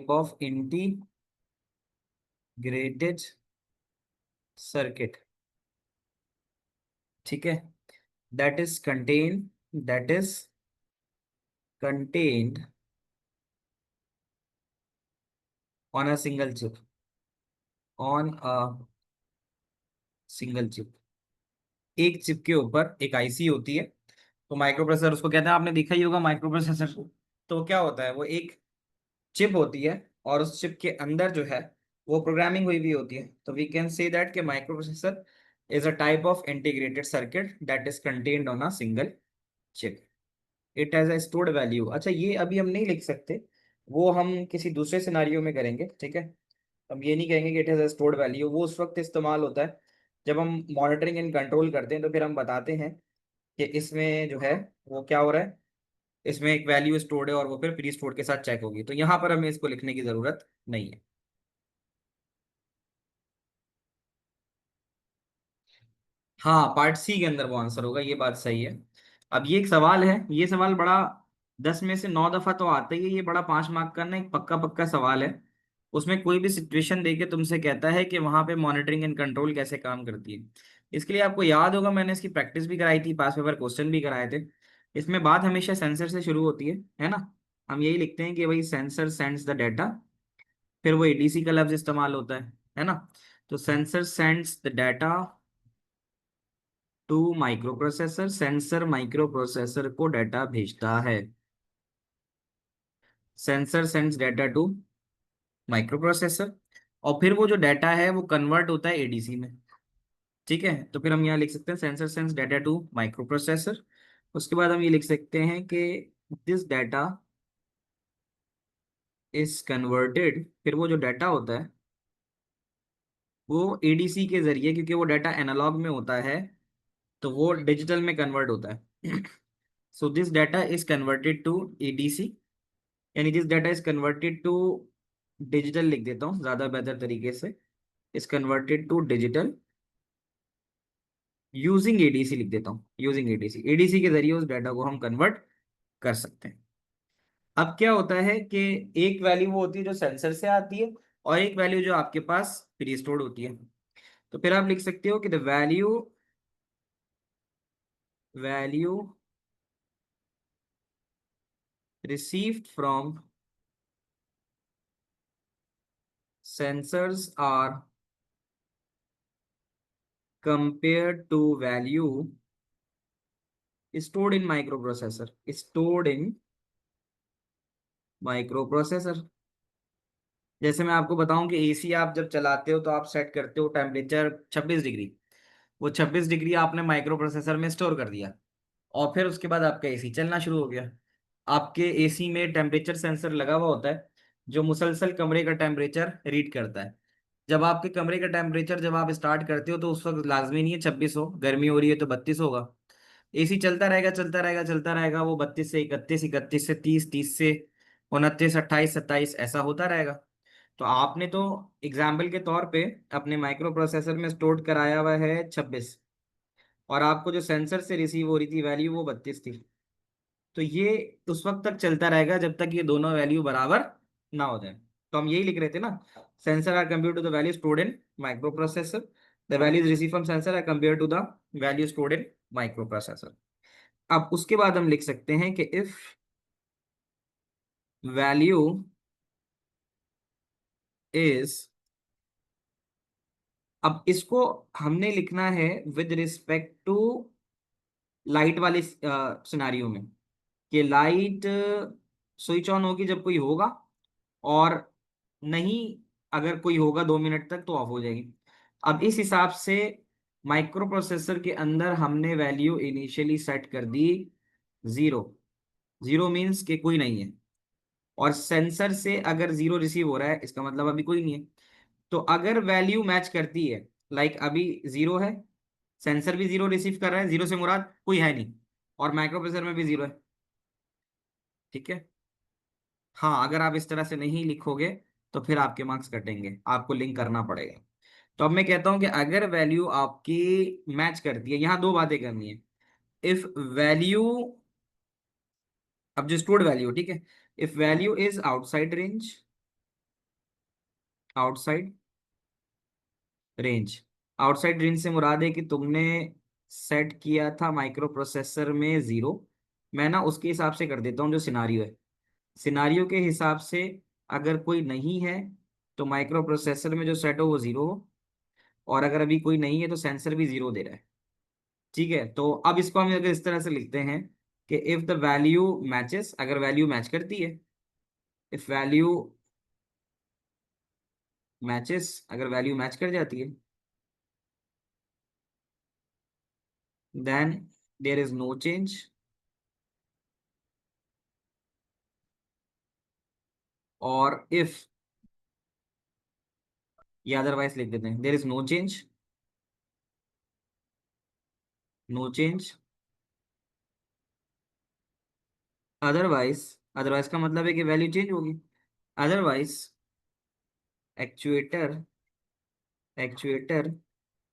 Speaker 1: of integrated circuit. ठीक है, that is contained on a single chip. एक चिप के ऊपर एक आईसी होती है। तो माइक्रो प्रोसेसर उसको कहते हैं, आपने देखा ही होगा माइक्रो प्रोसेसर को। तो क्या होता है, वो एक चिप होती है, और उस चिप के अंदर जो है वो प्रोग्रामिंग हुई भी होती है। तो वी कैन से दैट कि micro processor is a type of integrated circuit that is contained on a single chip. It has a stored value. अच्छा, ये अभी हम नहीं लिख सकते, वो हम किसी दूसरे सिनारियो में करेंगे। ठीक है, हम ये नहीं कहेंगे कि it has a stored value, वो उस वक्त इस्तेमाल होता है जब हम मॉनिटरिंग एंड कंट्रोल करते हैं। तो फिर हम बताते हैं कि इसमें जो है वो क्या हो रहा है, इसमें एक वैल्यू स्टोर्ड है और वो फिर प्री स्टोर्ड के साथ चेक होगी। तो यहाँ पर हमें इसको लिखने की जरूरत नहीं है। हाँ, पार्ट सी के अंदर वो आंसर होगा, ये बात सही है। अब ये एक सवाल है, ये सवाल बड़ा 10 में से 9 दफा तो आता ही है। ये बड़ा 5 मार्क का ना एक पक्का पक्का सवाल है। उसमें कोई भी सिचुएशन देके तुमसे कहता है कि वहां पे मॉनिटरिंग एंड कंट्रोल कैसे काम करती है। इसके लिए आपको याद होगा मैंने इसकी प्रैक्टिस भी कराई थी, पास पेपर क्वेश्चन भी कराए थे। इसमें बात हमेशा सेंसर से शुरू होती है ना। हम यही लिखते हैं कि भाई सेंसर सेंड्स द डेटा, फिर वो एडीसी का लफ्ज इस्तेमाल होता है ना। तो sensor sends the data to micro processor, sensor micro processor को डाटा भेजता है। Sensor sends data to micro processor, और फिर वो जो डाटा है वो कन्वर्ट होता है एडीसी में। ठीक है, तो फिर हम यहाँ लिख सकते हैं sensor sense data to micro processor. उसके बाद हम ये लिख सकते हैं कि दिस डाटा इज कन्वर्टेड, फिर वो जो डाटा होता है वो एडीसी के जरिए, क्योंकि वो डाटा एनालॉग में होता है, तो वो डिजिटल में कन्वर्ट होता है। So this data is converted to ADC, यानी this data is converted to digital, लिख देता हूँ ज्यादा बेहतर तरीके से, is converted to digital using ADC, लिख देता हूँ यूजिंग एडीसी। एडीसी के जरिए उस डाटा को हम कन्वर्ट कर सकते हैं। अब क्या होता है कि एक वैल्यू वो होती है जो सेंसर से आती है, और एक वैल्यू जो आपके पास प्री स्टोर्ड होती है। तो फिर आप लिख सकते हो कि the value received from sensors are compared to value stored in microprocessor, stored in microprocessor। जैसे मैं आपको बताऊं कि एसी आप जब चलाते हो तो आप सेट करते हो टेम्परेचर 26 डिग्री। वो 26 डिग्री आपने माइक्रो प्रोसेसर में स्टोर कर दिया, और फिर उसके बाद आपका एसी चलना शुरू हो गया। आपके एसी में टेम्परेचर सेंसर लगा हुआ होता है जो मुसलसल कमरे का टेम्परेचर रीड करता है। जब आपके कमरे का टेम्परेचर जब आप स्टार्ट करते हो तो उस वक्त लाजमी नहीं है 26 हो, गर्मी हो रही है तो 32 होगा। एसी चलता रहेगा चलता रहेगा चलता रहेगा, वो 32 से 31, 31 से 30, 30 से 29, 28, 27 ऐसा होता रहेगा। तो आपने तो एग्जाम्पल के तौर पे अपने माइक्रो प्रोसेसर में स्टोर कराया हुआ है 26, और आपको जो सेंसर से रिसीव हो रही थी वैल्यू वो 32 थी। तो ये उस वक्त तक चलता रहेगा जब तक ये दोनों वैल्यू बराबर ना हो जाए। तो हम यही लिख रहे थे ना, sensor are compare to the value stored in micro processor, the values receive from sensor are compare to the value stored in micro processor. अब उसके बाद हम लिख सकते हैं कि इफ वैल्यू इज, अब इसको हमने लिखना है विद रिस्पेक्ट टू लाइट वाले सिनारियो में, कि लाइट स्विच ऑन होगी जब कोई होगा, और नहीं अगर कोई होगा 2 मिनट तक तो ऑफ हो जाएगी। अब इस हिसाब से माइक्रो प्रोसेसर के अंदर हमने वैल्यू इनिशियली सेट कर दी 0। 0 मीन्स कि कोई नहीं है, और सेंसर से अगर 0 रिसीव हो रहा है इसका मतलब अभी कोई नहीं है। तो अगर वैल्यू मैच करती है, लाइक अभी 0 है, सेंसर भी 0 रिसीव कर रहा है, 0 से मुराद कोई है नहीं, और माइक्रो प्रोसेसर में भी 0 है। ठीक है। हाँ, अगर आप इस तरह से नहीं लिखोगे तो फिर आपके मार्क्स कटेंगे, आपको लिंक करना पड़ेगा। तो अब मैं कहता हूं कि अगर वैल्यू आपकी मैच करती है, यहाँ दो बातें करनी है। इफ वैल्यू, अब जो स्टोर्ड वैल्यू, ठीक है, if value is outside range, outside range, outside range से मुराद है कि तुमने सेट किया था माइक्रो प्रोसेसर में 0। मैं ना उसके हिसाब से कर देता हूँ जो सिनारियो है, सिनारियो के हिसाब से अगर कोई नहीं है तो माइक्रो प्रोसेसर में जो सेट हो वो 0 हो, और अगर अभी कोई नहीं है तो सेंसर भी 0 दे रहा है। ठीक है, तो अब इसको हम अगर इस तरह से लिखते हैं कि इफ द वैल्यू मैचेस, अगर वैल्यू मैच करती है, इफ वैल्यू मैचेस, अगर वैल्यू मैच कर जाती है, then there is no change, और इफ, या अदरवाइज लिख देते हैं there is no change, no change, otherwise, otherwise का मतलब है कि वैल्यू चेंज होगी, otherwise actuator, actuator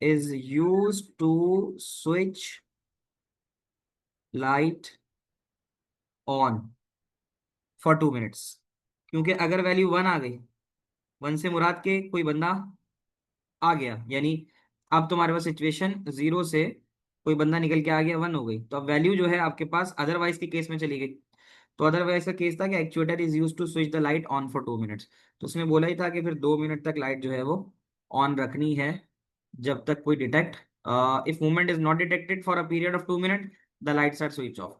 Speaker 1: is used to switch light on for 2 minutes। क्योंकि अगर वैल्यू 1 आ गई, 1 से मुराद के कोई बंदा आ गया, यानी अब तुम्हारे पास सिचुएशन 0 से कोई बंदा निकल के आ गया, 1 हो गई, तो अब वैल्यू जो है आपके पास अदरवाइज के केस में चली गई। तो अदरवाइज का केस था कि actuator is use to switch the light on for 2 minutes. तो उसमें बोला ही था कि फिर 2 मिनट तक लाइट जो है वो ऑन रखनी है, जब तक कोई detect, if movement is not detected for a period of 2 minute the lights are switch off.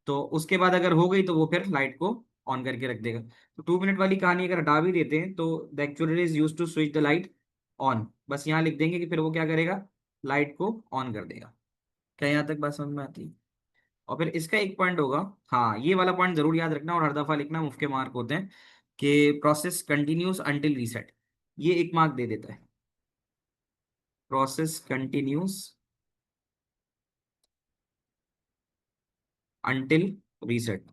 Speaker 1: तो उसके बाद अगर हो गई तो वो फिर लाइट को ऑन करके रख देगा। तो 2 मिनट वाली कहानी अगर हटा भी देते हैं तो the actuator is use to switch the light on, बस यहाँ लिख देंगे कि फिर वो क्या करेगा, लाइट को ऑन कर देगा। क्या यहाँ तक बात समझ में आती है? और फिर इसका एक पॉइंट होगा, हाँ ये वाला पॉइंट जरूर याद रखना और हर दफा लिखना, मुफ्त के मार्क होते हैं, कि प्रोसेस कंटिन्यूस अंटिल रीसेट, ये एक मार्क दे देता है। प्रोसेस कंटिन्यूस अंटिल रीसेट,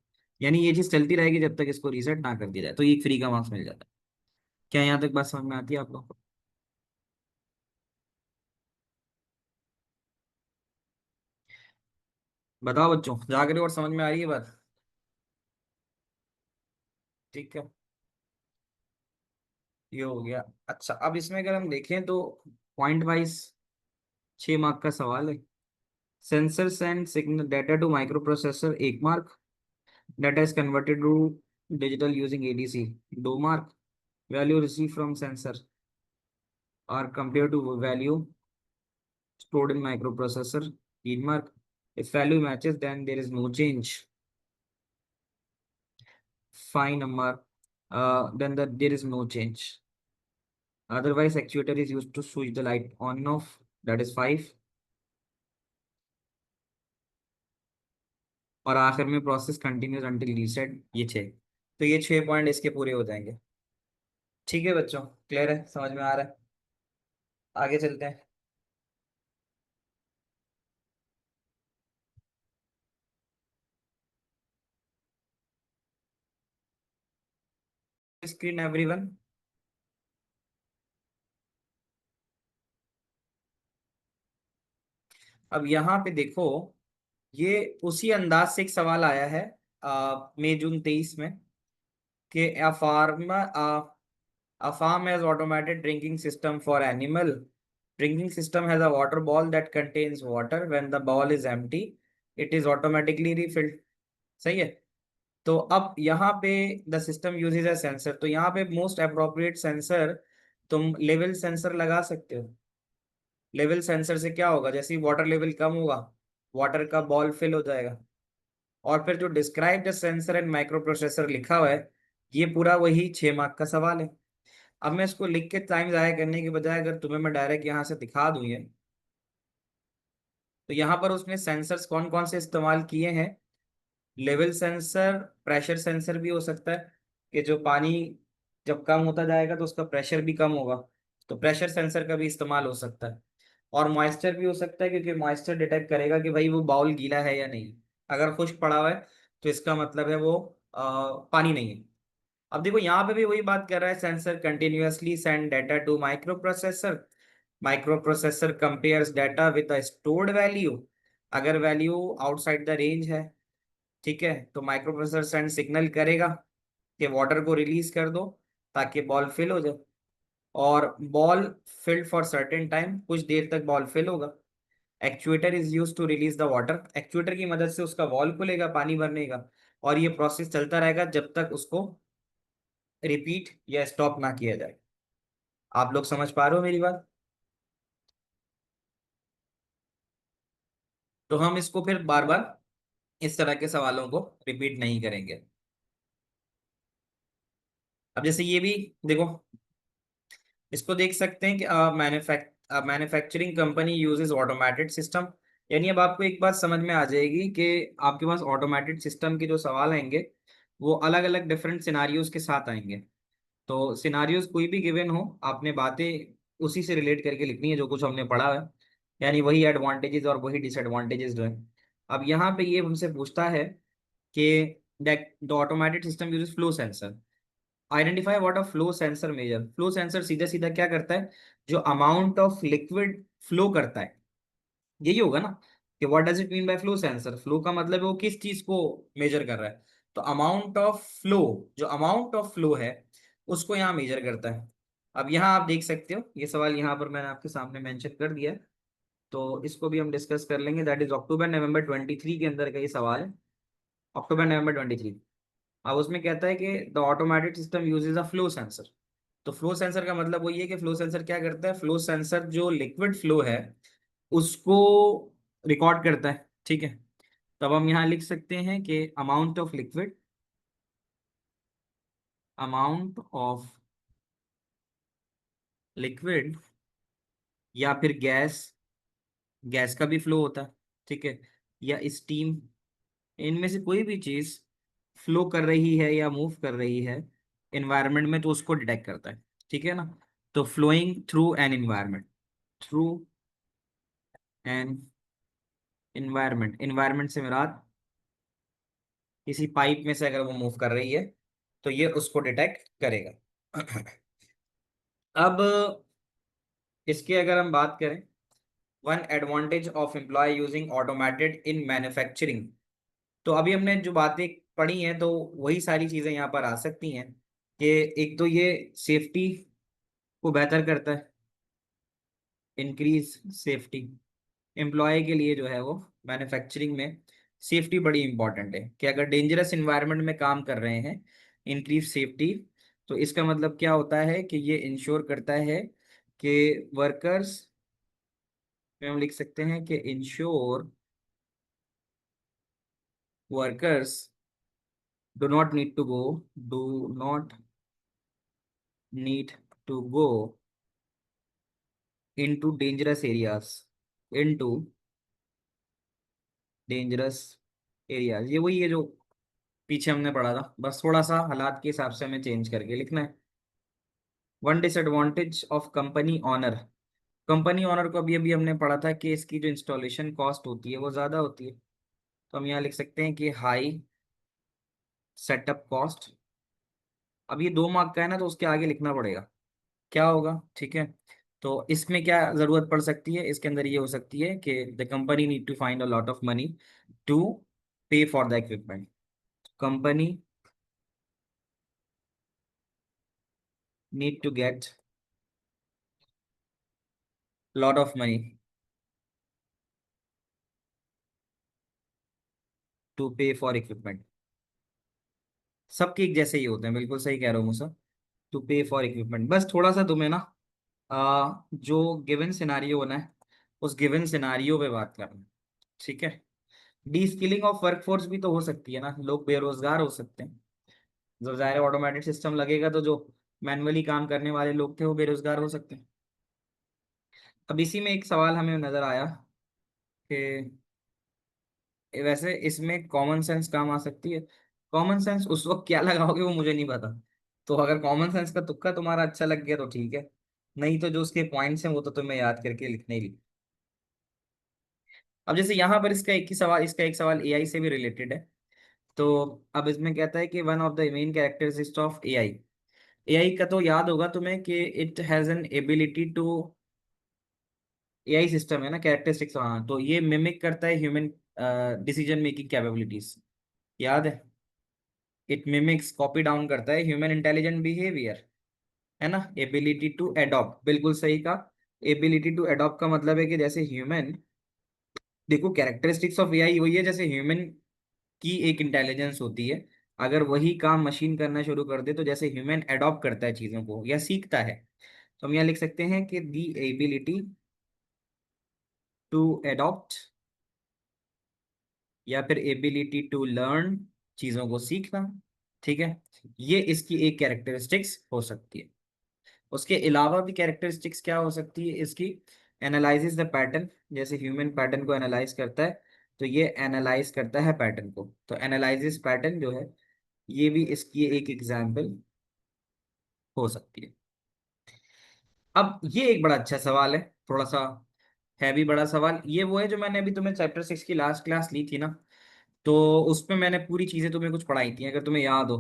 Speaker 1: यानी ये चीज चलती रहेगी जब तक इसको रीसेट ना कर दिया जाए, तो ये फ्री का मार्क्स मिल जाता है। क्या यहाँ तक बात समझ में आती है आप लोग को? बताओ बच्चों, जाग रहे हो और समझ में आ रही है बात? ठीक है, ये हो गया। अच्छा, अब इसमें अगर हम देखें तो पॉइंट वाइज 6 मार्क का सवाल है। Sensor send signal data to micro processor, 1 mark. Data is converted to digital using ADC, 2 mark. Value receive from sensor, are compared to value stored in microprocessor. Read mark. If value matches, then there is no change. Fine number. There is no change. Otherwise, actuator is used to switch the light on and off. That is 5. और आखिर में process continuous until reset, ये 6। तो ये 6 point इसके पूरे हो जाएंगे। ठीक है बच्चों, क्लियर है, समझ में आ रहा है? आगे चलते हैं। Screen everyone. अब यहाँ पे देखो, ये उसी अंदाज से एक सवाल आया है मई जून 23 में, कि a farm has automated drinking system for animal. Drinking system has a water ball that contains water. When the ball is empty, it is automatically refilled. सही है। तो अब यहाँ पे the system usage a sensor, तो यहाँ पे most appropriate sensor तुम लेवल सेंसर लगा सकते हो। लेवल सेंसर से क्या होगा, जैसे ही वाटर लेवल कम होगा, वाटर का बॉल फिल हो जाएगा। और फिर जो describe the sensor and micro processor लिखा हुआ है, ये पूरा वही 6 मार्क का सवाल है। अब मैं इसको लिख के टाइम जाया करने के बजाय अगर तुम्हें मैं डायरेक्ट यहाँ से दिखा दूं ये, तो यहाँ पर उसने सेंसर्स कौन कौन से इस्तेमाल किए हैं। लेवल सेंसर, प्रेशर सेंसर भी हो सकता है, कि जो पानी जब कम होता जाएगा तो उसका प्रेशर भी कम होगा, तो प्रेशर सेंसर का भी इस्तेमाल हो सकता है। और मॉइस्चर भी हो सकता है, क्योंकि मॉइस्चर डिटेक्ट करेगा कि भाई वो बाउल गीला है या नहीं। अगर खुश्क पड़ा हुआ है तो इसका मतलब है वो पानी नहीं है। अब देखो यहाँ पे भी वही बात कर रहा है, sensor continuously send data to micro processor. Micro processor compares data with the stored value. अगर वैल्यू आउटसाइड द रेंज है, ठीक है, तो माइक्रो प्रोसेसर सेंड सिग्नल करेगा कि वाटर को रिलीज कर दो ताकि बॉल फिल हो जाए। और ball filled for certain time, कुछ देर तक बॉल फिल होगा। Actuator is use to release the water. Actuator की मदद से उसका वॉल खुलेगा पानी भरने का, और ये प्रोसेस चलता रहेगा जब तक उसको रिपीट या स्टॉप ना किया जाए। आप लोग समझ पा रहे हो मेरी बात? तो हम इसको फिर बार बार इस तरह के सवालों को रिपीट नहीं करेंगे। अब जैसे ये भी देखो, इसको देख सकते हैं कि manufacturing company uses automated system. यानी अब आपको एक बात समझ में आ जाएगी कि आपके पास ऑटोमेटेड सिस्टम के जो सवाल आएंगे वो अलग अलग डिफरेंट सिनारियोज के साथ आएंगे। तो सिनारियोज कोई भी गिवन हो, आपने बातें उसी से रिलेट करके लिखनी है जो कुछ हमने पढ़ा है, यानी वही एडवांटेजेस और वही डिसएडवांटेजेस जो है। अब यहाँ पे ये हमसे पूछता है कि the automated system uses flow sensor. Identify what a flow sensor measure. Flow sensor सीधा सीधा क्या करता है, जो अमाउंट ऑफ लिक्विड फ्लो करता है, यही होगा ना। कि what does it mean by flow sensor, flow का मतलब है वो किस चीज को मेजर कर रहा है। तो अमाउंट ऑफ फ्लो, जो अमाउंट ऑफ फ्लो है उसको यहाँ मेजर करता है। अब यहाँ आप देख सकते हो, ये सवाल यहाँ पर मैंने आपके सामने मेंशन कर दिया है, तो इसको भी हम डिस्कस कर लेंगे। दैट इज अक्टूबर नवंबर 23 के अंदर का ये सवाल है। अक्टूबर नवंबर 23। अब उसमें कहता है कि the automatic system usage a flow sensor. तो फ्लो सेंसर का मतलब वही है कि फ्लो सेंसर क्या करता है, फ्लो सेंसर जो लिक्विड फ्लो है उसको रिकॉर्ड करता है। ठीक है, तब हम यहाँ लिख सकते हैं कि अमाउंट ऑफ लिक्विड या फिर गैस, गैस का भी फ्लो होता है, ठीक है, या स्टीम, इनमें से कोई भी चीज फ्लो कर रही है या मूव कर रही है एनवायरनमेंट में, तो उसको डिटेक्ट करता है। ठीक है ना। तो flowing through an environment, through an environment, environment से मुराद किसी पाइप में से अगर वो मूव कर रही है तो ये उसको डिटेक्ट करेगा। अब इसकी अगर हम बात करें, one advantage of employ using automated in manufacturing. तो अभी हमने जो बातें पढ़ी हैं तो वही सारी चीजें यहाँ पर आ सकती हैं, कि एक तो ये सेफ्टी को बेहतर करता है, इंक्रीज सेफ्टी। एम्प्लॉय के लिए जो है वो मैन्युफैक्चरिंग में सेफ्टी बड़ी इंपॉर्टेंट है, कि अगर डेंजरस इन्वायरमेंट में काम कर रहे हैं, इंक्रीज सेफ्टी। तो इसका मतलब क्या होता है कि ये इंश्योर करता है कि वर्कर्स में हम लिख सकते हैं कि ensure workers do not need to go, do not need to go into dangerous areas, into dangerous areas. ये वही है जो पीछे हमने पढ़ा था, बस थोड़ा सा हालात के हिसाब से हमें चेंज करके लिखना है। One disadvantage of company owner, company owner को अभी अभी हमने पढ़ा था कि इसकी जो इंस्टॉलेशन कॉस्ट होती है वो ज़्यादा होती है। तो हम यहाँ लिख सकते हैं कि हाई सेटअप कॉस्ट। अब ये 2 मार्क का है ना, तो उसके आगे लिखना पड़ेगा क्या होगा, ठीक है। तो इसमें क्या जरूरत पड़ सकती है, इसके अंदर ये हो सकती है कि the company need to find a lot of money to pay for the equipment. Company need to get lot of money to pay for equipment. सबके एक जैसे ही होते हैं, बिल्कुल सही कह रहा हूँ मुझे। टू पे फॉर इक्विपमेंट, बस थोड़ा सा तुम्हें ना जो गिवन सिनारियो होना है उस गिवन सिनारियो पे बात करना है, ठीक है। डी स्किलिंग ऑफ वर्कफोर्स भी तो हो सकती है ना, लोग बेरोजगार हो सकते हैं। जब जाहिर ऑटोमेटिक सिस्टम लगेगा तो जो मैनुअली काम करने वाले लोग थे वो बेरोजगार हो सकते हैं। अब इसी में एक सवाल हमें नजर आया कि वैसे इसमें कॉमन सेंस काम आ सकती है। कॉमन सेंस उस वक्त क्या लगाओगे वो मुझे नहीं पता। तो अगर कॉमन सेंस का तुक्का तुम्हारा अच्छा लग गया तो ठीक है, नहीं तो जो उसके पॉइंट्स हैं वो तो तुम्हें याद करके लिखने ही लिख। अब जैसे यहाँ पर इसका एक ही सवाल, इसका एक सवाल एआई से भी रिलेटेड है। तो अब इसमें कहता है कि one of the main characteristics of AI, AI का तो याद होगा तुम्हें कि it has an ability to, AI system है ना, कैरेक्टरिस्टिक्स, हाँ, तो ये मिमिक करता है ह्यूमन डिसीजन मेकिंग कैपेबिलिटीज, याद है। इट मिमिक्स, कॉपी डाउन करता है ह्यूमन इंटेलिजेंट बिहेवियर, है ना। एबिलिटी टू एडॉप्ट, बिल्कुल सही का। एबिलिटी टू एडॉप्ट का मतलब है कि जैसे ह्यूमन, देखो कैरेक्टरिस्टिक्स ऑफ एआई वही है जैसे ह्यूमन की एक इंटेलिजेंस होती है, अगर वही काम मशीन करना शुरू कर दे तो जैसे ह्यूमन एडॉप्ट करता है चीजों को या सीखता है। तो हम यहाँ लिख सकते हैं कि दी एबिलिटी टू एडॉप्ट या फिर एबिलिटी टू लर्न, चीजों को सीखना, ठीक है। ये इसकी एक कैरेक्टरिस्टिक्स हो सकती है। उसके अलावा भी कैरेक्टरिस्टिक्स क्या हो सकती है इसकी, एनालाइजिस द पैटर्न, जैसे ह्यूमन पैटर्न को एनालाइज करता है तो ये एनालाइज करता है पैटर्न को, तो एनालाइजिस पैटर्न जो है ये भी इसकी एक एग्जाम्पल हो सकती है। अब ये एक बड़ा अच्छा सवाल है, थोड़ा सा है भी बड़ा सवाल, ये वो है जो मैंने अभी तुम्हें चैप्टर 6 की लास्ट क्लास ली थी ना, तो उसमें मैंने पूरी चीजें तुम्हें कुछ पढ़ाई थी अगर तुम्हें याद हो।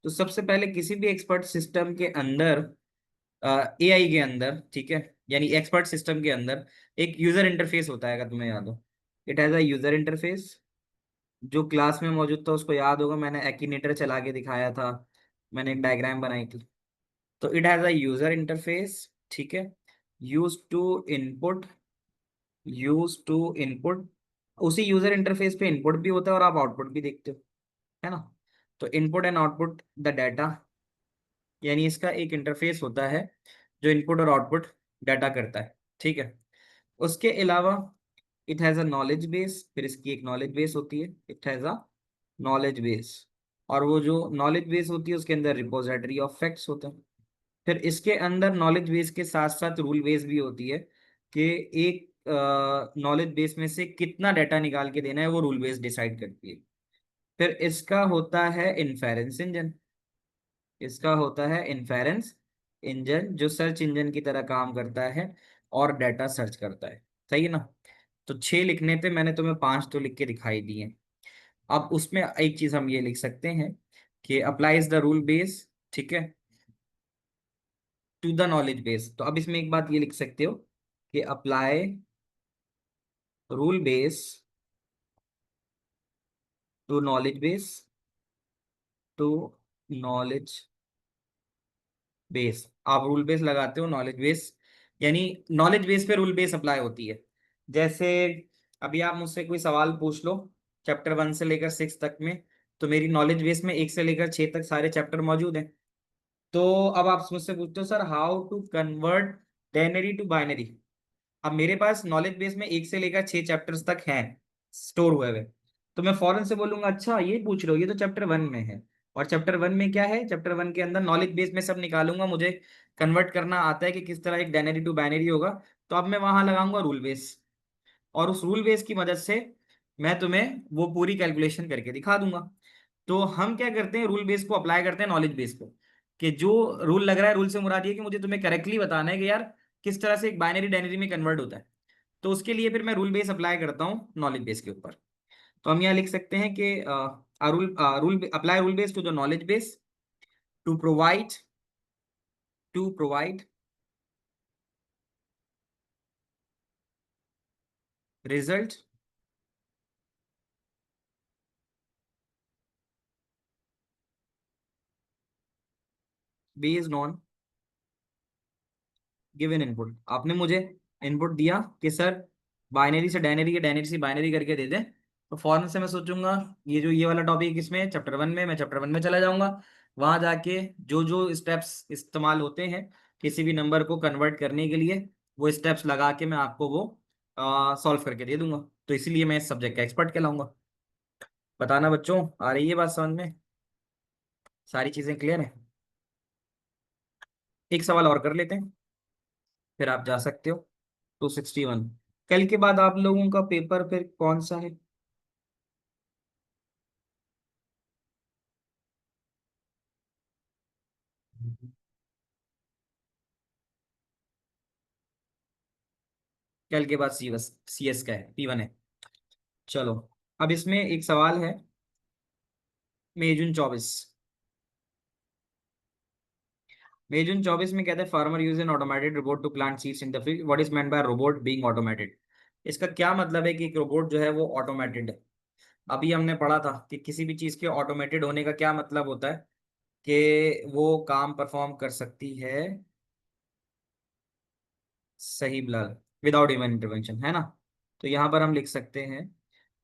Speaker 1: तो सबसे पहले किसी भी एक्सपर्ट सिस्टम के अंदर, एआई के अंदर, ठीक है, यानी एक्सपर्ट सिस्टम के अंदर एक यूजर इंटरफेस होता है, अगर तुम्हें याद हो। It has a user interface, जो क्लास में मौजूद था उसको याद होगा, मैंने एक्सीलेटर चला के दिखाया था, मैंने एक डायग्राम बनाई थी। तो it has a user interface, ठीक है, use to input, use to input, उसी यूजर इंटरफेस पे इनपुट भी होता है और आप आउटपुट भी देखते हो, है ना। तो input and output the data, यानी इसका एक इंटरफेस होता है जो इनपुट और आउटपुट डाटा करता है, ठीक है। उसके अलावा it has a knowledge base, फिर इसकी एक नॉलेज बेस होती है, it has a knowledge base, और वो जो नॉलेज बेस होती है उसके अंदर रिपोजिटरी ऑफ फैक्ट्स होते हैं। फिर इसके अंदर नॉलेज बेस के साथ साथ रूल बेस भी होती है कि एक नॉलेज बेस में से कितना डाटा निकाल के देना है वो रूल बेस डिसाइड करती है। फिर इसका होता है इन्फेरेंस इंजन, इसका होता है इन्फेरेंस इंजन जो सर्च इंजन की तरह काम करता है और डाटा सर्च करता है, सही है ना। तो 6 लिखने थे, मैंने तुम्हें 5 तो लिख के दिखाई दिए। अब उसमें एक चीज हम ये लिख सकते हैं कि अप्लाइज द रूल बेस, ठीक है, टू द नॉलेज बेस। तो अब इसमें एक बात ये लिख सकते हो कि apply rule base to knowledge base, to knowledge base. आप रूल बेस लगाते हो नॉलेज बेस, यानी नॉलेज बेस पे रूल बेस अप्लाई होती है। जैसे अभी आप मुझसे कोई सवाल पूछ लो चैप्टर 1 से लेकर 6 तक में, तो मेरी नॉलेज बेस में 1 से लेकर 6 तक सारे चैप्टर मौजूद हैं। तो अब आप मुझसे पूछते हो sir how to convert denary to binary. अब मेरे पास नॉलेज बेस में 1 से लेकर 6 चैप्टर्स तक हैं स्टोर हुए हुए। तो मैं फौरन से बोलूंगा अच्छा ये पूछ रहे हो, ये तो चैप्टर 1 में है। और चैप्टर 1 में क्या है, चैप्टर 1 के अंदर नॉलेज बेस में सब निकालूंगा, मुझे कन्वर्ट करना आता है कि किस तरह एक डायनरी टू बाइनरी होगा। तो अब मैं वहां लगाऊंगा रूल बेस, और उस रूल बेस की मदद से मैं तुम्हें वो पूरी कैलकुलेशन करके दिखा दूंगा। तो हम क्या करते हैं, रूल बेस को अप्लाई करते हैं नॉलेज बेस पे, कि जो रूल लग रहा है, रूल से मुराद ये कि मुझे तुम्हें करेक्टली बताना है कि यार किस तरह से एक बाइनरी डायनरी में कन्वर्ट होता है। तो उसके लिए फिर मैं रूल बेस अप्लाई करता हूँ नॉलेज बेस के ऊपर। तो हम यहाँ लिख सकते हैं कि rule rule apply rule base to the knowledge base to provide to provide result based on given input. आपने मुझे इनपुट दिया कि सर बाइनरी से डायनरी या डायनरी से बाइनरी करके दे दें, तो फौरन से मैं सोचूंगा ये जो ये वाला टॉपिक किसमें है, चैप्टर 1 में। मैं चैप्टर 1 में चला जाऊंगा, वहां जाके जो जो स्टेप्स इस्तेमाल होते हैं किसी भी नंबर को कन्वर्ट करने के लिए, वो स्टेप्स लगा के मैं आपको वो सॉल्व करके दे दूंगा। तो इसीलिए मैं इस सब्जेक्ट का एक्सपर्ट कहलाऊंगा। बताना बच्चों, आ रही है बात समझ में? सारी चीजें क्लियर है? एक सवाल और कर लेते हैं, फिर आप जा सकते हो। 261। कल के बाद आप लोगों का पेपर फिर कौन सा है? कल के बाद सी एस का है, P1 है। चलो, अब इसमें एक सवाल है, मई जून 24। मई जून 24 में कहते हैं farmer use an automated robot to plant seeds in the field, what is meant by robot being automated. इसका क्या मतलब है कि एक रोबोट जो है वो ऑटोमेटेड है। अभी हमने पढ़ा था कि किसी भी चीज के ऑटोमेटेड होने का क्या मतलब होता है, कि वो काम परफॉर्म कर सकती है, सही बिलाल, विदाउट ह्यूमन इंटरवेंशन, है ना। तो यहाँ पर हम लिख सकते हैं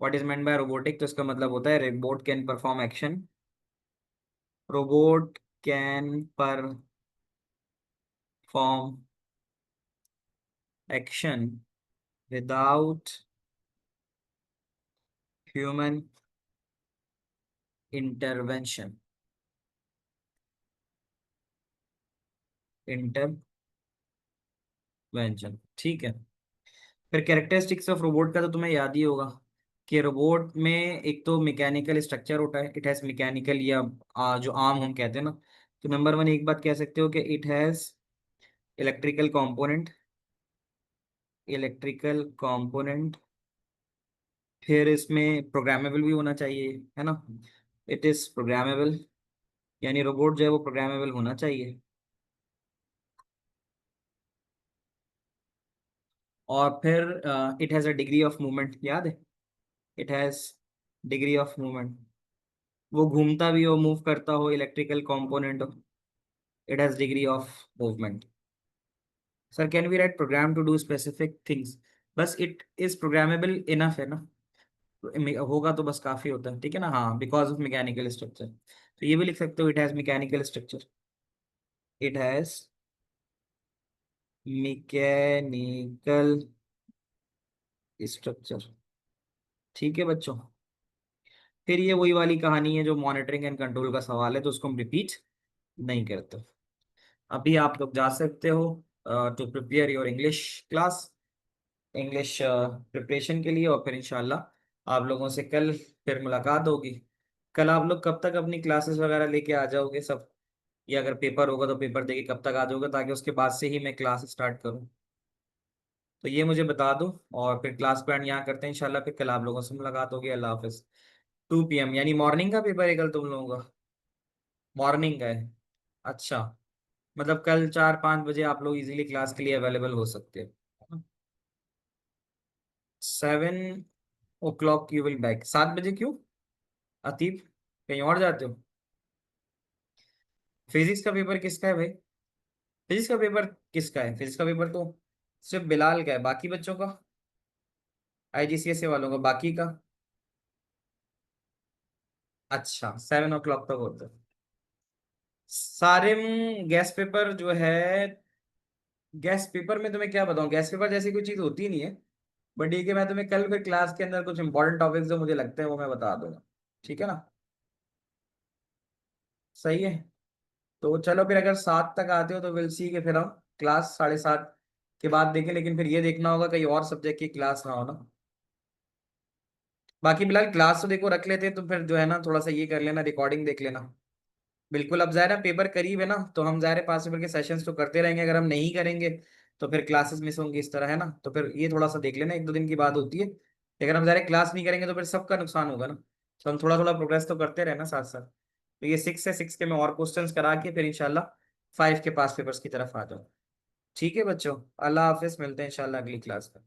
Speaker 1: what is meant bye robotic, तो इसका मतलब होता है robot can perform action, robot can perform action without human intervention. Intervention, ठीक है। फिर कैरेक्टरिस्टिक्स ऑफ रोबोट का तो तुम्हें याद ही होगा कि रोबोट में एक तो मैकेनिकल स्ट्रक्चर होता है, इट हैज मैकेनिकल, या जो आम हम कहते हैं ना। तो नंबर 1 एक बात कह सकते हो कि it has electrical component, electrical component. फिर इसमें प्रोग्रामेबल भी होना चाहिए, है ना। इट इज प्रोग्रामेबल, यानी रोबोट जो है वो प्रोग्रामेबल होना चाहिए। और फिर it has a degree of movement, याद है, it has degree of movement, वो घूमता भी हो, मूव करता हो, इलेक्ट्रिकल कंपोनेंट हो, it has degree of movement. Sir can we write program to do specific things, बस इट इज प्रोग्रामेबल इनफ है ना। तो होगा तो बस काफी होता है, ठीक है ना। हाँ, बिकॉज ऑफ मैकेनिकल स्ट्रक्चर, तो ये भी लिख सकते हो, it has mechanical structure, it has mechanical structure, ठीक है बच्चों। फिर ये वही वाली कहानी है जो मॉनिटरिंग एंड कंट्रोल का सवाल है, तो उसको हम रिपीट नहीं करते। अभी आप लोग जा सकते हो to prepare your English class, English preparation के लिए, और फिर इंशाल्लाह आप लोगों से कल फिर मुलाकात होगी। कल आप लोग कब तक अपनी क्लासेस वगैरह लेके आ जाओगे सब, या अगर पेपर होगा तो पेपर देके कब तक आ जाओगे, ताकि उसके बाद से ही मैं क्लास स्टार्ट करूँ। तो ये मुझे बता दो, और फिर क्लास प्लान यहाँ करते हैं इंशाल्लाह। फिर कल आप लोगों से मुलाकात होगी। अल्लाह हाफिज। 2 PM यानी मॉर्निंग का पेपर है कल तुम लोगों का? मॉर्निंग का है, अच्छा। मतलब कल 4-5 बजे आप लोग इजीली क्लास के लिए अवेलेबल हो सकते हो। 7 o'clock यू विल बैक, 7 बजे क्यों अतीब, कहीं और जाते हो? फिजिक्स का पेपर किसका है भाई? फिजिक्स का पेपर किसका है? फिजिक्स का पेपर तो सिर्फ बिलाल का है, बाकी बच्चों का, IGCSE वालों का, बाकी का? अच्छा, 7 o'clock तक होता है। सारे गैस पेपर जो है गैस पेपर में तुम्हें क्या बताऊं, गैस पेपर जैसी कोई चीज होती नहीं है। बट ठीक है, मैं तुम्हें कल फिर क्लास के अंदर कुछ इंपॉर्टेंट टॉपिक्स जो मुझे लगते हैं वो मैं बता दूंगा। ठीक है ना। सही है। तो चलो फिर, अगर 7 तक आते हो तो विल सी के फिर हम क्लास 7:30 के बाद देखें, लेकिन फिर ये देखना होगा कहीं और सब्जेक्ट की क्लास ना हो ना। बाकी फिलहाल क्लास तो देखो रख लेते हैं, तो फिर जो है ना थोड़ा सा ये कर लेना, रिकॉर्डिंग देख लेना। बिल्कुल। अब ज़ाहिर है पेपर करीब है ना, तो हम ज़ाहिर है पास पेपर के सेशंस तो करते रहेंगे, अगर हम नहीं करेंगे तो फिर क्लासेस मिस होंगी इस तरह, है ना। तो फिर ये थोड़ा सा देख लेना, 1-2 दिन की बात होती है। अगर हम ज़ाहिर क्लास नहीं करेंगे तो फिर सबका नुकसान होगा ना। तो हम थोड़ा थोड़ा प्रोग्रेस तो करते रहना साथ साथ। तो ये 6 से 6 के मैं और क्वेश्चंस करा के फिर इंशाल्लाह 5 के पास पेपर्स की तरफ आ जाऊँ। ठीक है बच्चों, अल्लाह हाफिज, मिलते हैं इंशाल्लाह अगली क्लास में।